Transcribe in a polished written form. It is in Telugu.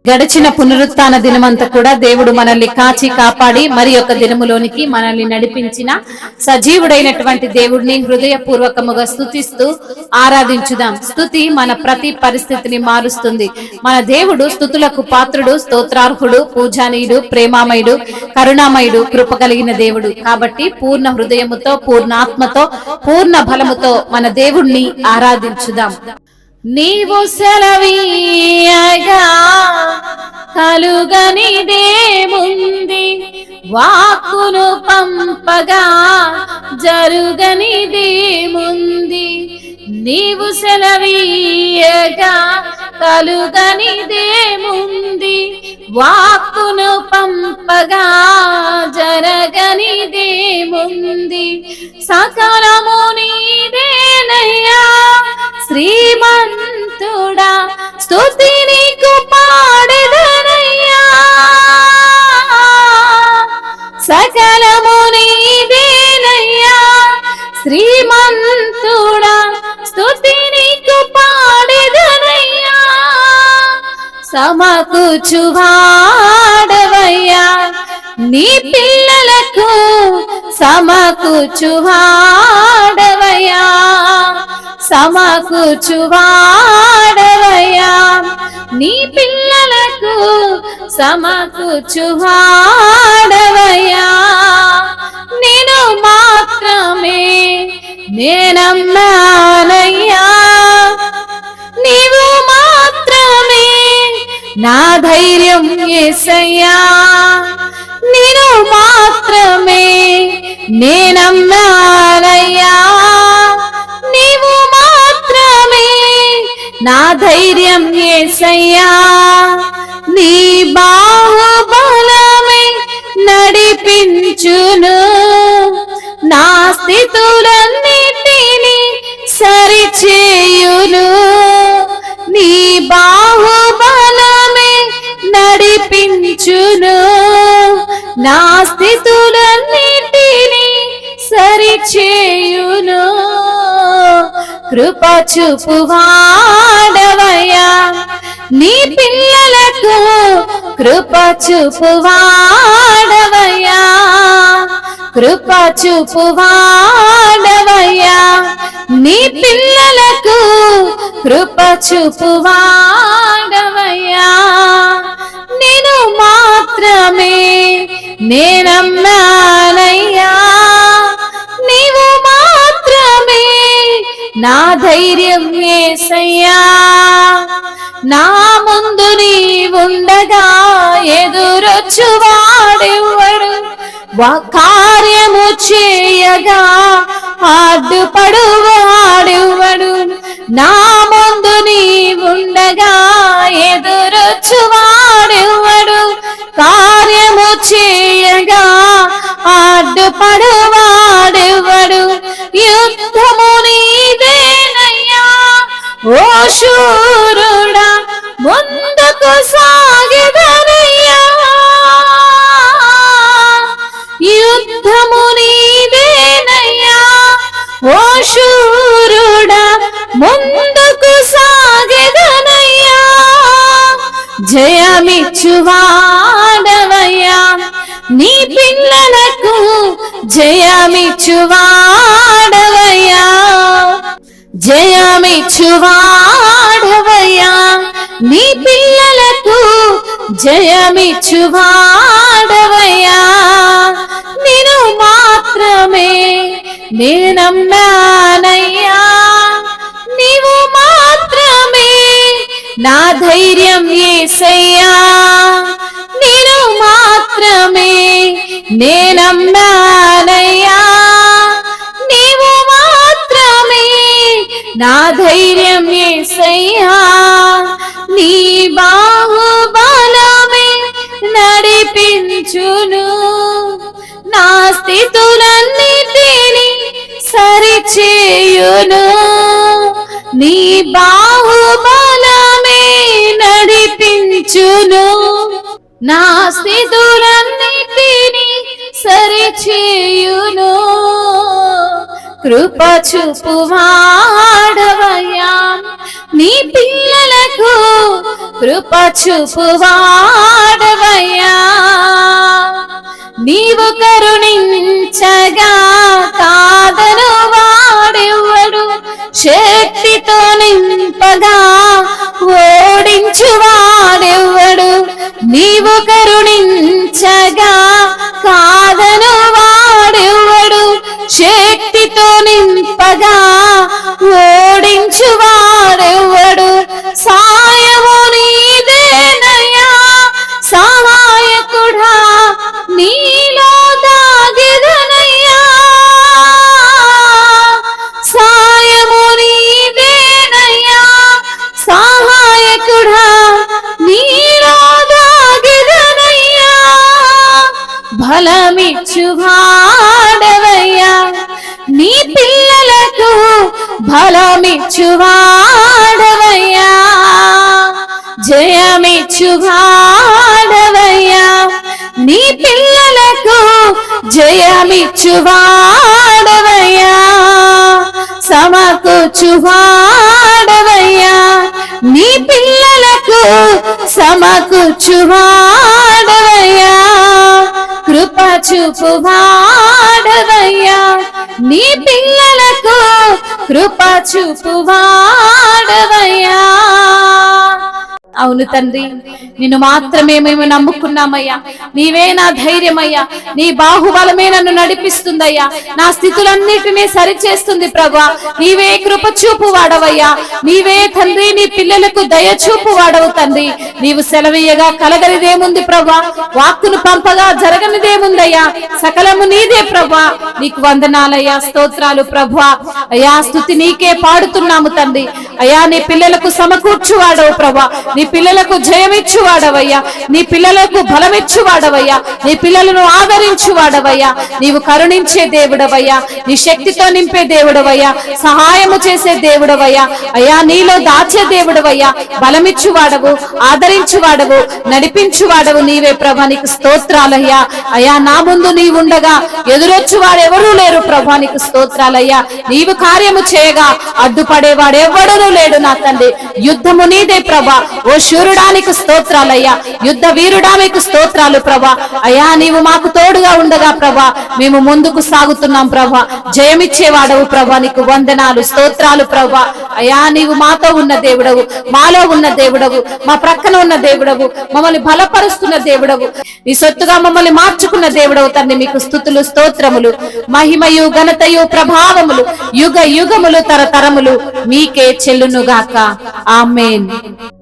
గడిచిన పునరుత్థాన దినమంతా కూడా దేవుడు మనల్ని కాచి కాపాడి మరి యొక్క దినములోనికి మనల్ని నడిపించిన సజీవుడైనటువంటి దేవుడిని హృదయపూర్వకముగా స్తుతిస్తూ ఆరాధించుదాం. స్తుతి మన ప్రతి పరిస్థితిని మారుస్తుంది. మన దేవుడు స్తుతులకు పాత్రుడు, స్తోత్రార్హుడు, పూజానీయుడు, ప్రేమామయుడు, కరుణామయుడు, కృప కలిగిన దేవుడు. కాబట్టి పూర్ణ హృదయముతో, పూర్ణ ఆత్మతో, పూర్ణ బలముతో మన దేవుణ్ణి ఆరాధించుదాం. నీవు సెలవీయగా కలుగనిదేముంది, వాక్కును పంపగా జరుగనిదేముంది. నీవు సెలవీయగా కలుగనిదేముంది, వాక్కును పంపగా జరగనిదేముంది. సకలము నీదేనయ్యా శ్రీమంతుడా, స్తుతి నీకు పాడెదనయ్యా. సకలము నీదేనయ్యా శ్రీమంతుడా, స్తుతి నీకు పాడెదనయ్యా. సమకూర్చువాడవయ్యా నీ పిల్లలకు, సమకూర్చువాడవయ్యా, సమకూర్చువాడవయ్యా నీ పిల్లలకు, సమకూర్చువాడవయ్యా. నేను మాత్రమే నేనమ్మానయ్యా, నీవు మాత్రమే నా ధైర్యం యేసయ్యా. నేను మాత్రమే నేనమ్మానయ్యా, నీవు మాత్రమే నా ధైర్యం యేసయ్యా. నీ బాహుబలమే నడిపించును, నా స్థితులన్నిటిని సరిచేయును. నీ బాహుబలమే నడిపించును, నా స్థితులన్నిటిని సరిచేయును. కృప చూపువాడవయ్యా నీ పిల్లలకు, కృప చూపువాడవయ్యా, కృప చూపువాడవయ్యా నీ పిల్లలకు, కృప చూపువాడవయ్యా. నేను మాత్రమే నేనమ్మానయ్యా, నీవు మాత్రమే నా ధైర్యం యేసయ్యా. నా ముందు నీవుండగా ఎదురొచ్చువాడెవ్వడు, కార్యము చేయగా అడ్డుపడువాడెవ్వడు. నా ముందు నీవుండగా ఎదురొచ్చువాడెవ్వడు, కార్యము చేయగా అడ్డుపడువాడెవ్వడు. యుద్ధము నీదేనయ్యా ఓ శూరుడా, ముందుకు సాగెదనయ్యా. యుద్ధము నీదేనయ్యా ఓ శూరుడా, ముందుకు సాగెదనయ్యా. జయమిచ్చువాడవయ్యా నీ పిల్లలకు, జయమిచ్చువాడవయ్యా, జయమిచ్చువాడవయ్యా నీ పిల్లలకు, జయమిచ్చువాడవయ్యా. నేను మాత్రమే నేనమ్మానయ్యా, నీవు మాత్రమే నా ధైర్యం యేసయ్యా. నేను మాత్రమే నేనమ్మానయ్యా, నీవు మాత్రమే నా ధైర్యం యేసయ్యా. నీ బాహుబలమే నడిపించును, నా స్థితులన్నిటిని సరిచేయును. నీ బాహుబలమే నడిపించును, నా స్థితులన్నిటిని సరిచేయును. కృప చూపువాడవయ్యా నీ పిల్లలకు, కృప చూపువాడవయ్యా నీవు కరుణించగా కాదను వాడెవ్వడు శక్తితో నింపగా ఓడించువాడెవ్వడు నీవు కరుణించగా కాదను వాడెవ్వడు శక్తితో నింపగా ఓడించువాడెవ్వడు సాయము నీదేనయ్యా సహాయకుడా నీలో దాగెదనయ్యా సాయము నీదేనయ్యా సహాయకుడా నీలో దాగెదనయ్యా బలమిచ్చువాడవయ్యా నీ పిల్లలకు బలమిచ్చువాడవయ్యా జయమిచ్చువాడవయ్యా నీ పిల్లలకు జయమిచ్చువాడవయ్యా సమకూర్చువాడవయ్యా నీ పిల్లలకు సమకూర్చువాడవయ్యా కృప చూపువాడవయ్యా నీ పిల్లలకు కృప చూపువాడవయ్యా అవును తండ్రి నిన్ను మాత్రమే మేము నమ్ముకున్నామయ్యా నీవే నా ధైర్యమయ్యా నీ బాహుబలమే నన్ను నడిపిస్తుందయ్యా నా స్థితులన్నిటినీ సరిచేస్తుంది ప్రభా నీవే కృప చూపు వాడవయ్యా నీవే తండ్రి నీ పిల్లలకు దయ చూపు వాడవు తండ్రి నీవు సెలవీయగా కలగనిదేముంది ప్రభా వాక్కును పంపగా జరగనిదేముందయ్యా సకలము నీదే ప్రభా నీకు వందనాలయ్యా స్తోత్రాలు ప్రభా అయ్యా స్తుతి నీకే పాడుతున్నాము తండ్రి అయ్యా నీ పిల్లలకు సమకూర్చువాడవు ప్రభా నీ పిల్లలకు జయమిచ్చువాడవయ్యా నీ పిల్లలకు బలమిచ్చువాడవయ్యా నీ పిల్లలను ఆదరించువాడవయ్యా నీవు కరుణించే దేవుడవయ్యా నీ శక్తితో నింపే దేవుడవయ్యా సహాయము చేసే దేవుడవయ్యా అయ్యా నీలో దాచే దేవుడవయ్యా బలమిచ్చువాడవు ఆదరించువాడవు నడిపించువాడవు నీవే ప్రభా నీకు స్తోత్రాలయ్యా అయ్యా నా ముందు నీవుండగా ఎదురొచ్చువాడెవరూ లేరు ప్రభా నీకు స్తోత్రాలయ్యా నీవు కార్యము చేయగా అడ్డుపడేవాడెవడూ లేడు నా తండ్రి యుద్ధము నీదే ప్రభా ఓ శూరుడానికి స్తోత్రాలయ్యా యుద్ధ వీరుడానికి స్తోత్రాలు ప్రభా అయ్యా నీవు మాకు తోడుగా ఉండగా ప్రభా మేము ముందుకు సాగుతున్నాం ప్రభా జయమిచ్చేవాడవు ప్రభా నీకు వందనాలు స్తోత్రాలు ప్రభా అయ్యా నీవు మాతో ఉన్న దేవుడవు మాలో ఉన్న దేవుడవు మా ప్రక్కన ఉన్న దేవుడవు మమ్మల్ని బలపరుస్తున్న దేవుడవు నీ సొత్తుగా మమ్మల్ని మార్చుకున్న దేవుడవు తండ్రి మీకు స్తుతులు స్తోత్రములు మహిమయు ఘనతయు ప్రభావములు యుగ యుగములు తరతరములు మీకే చెల్లునుగాక ఆమేన్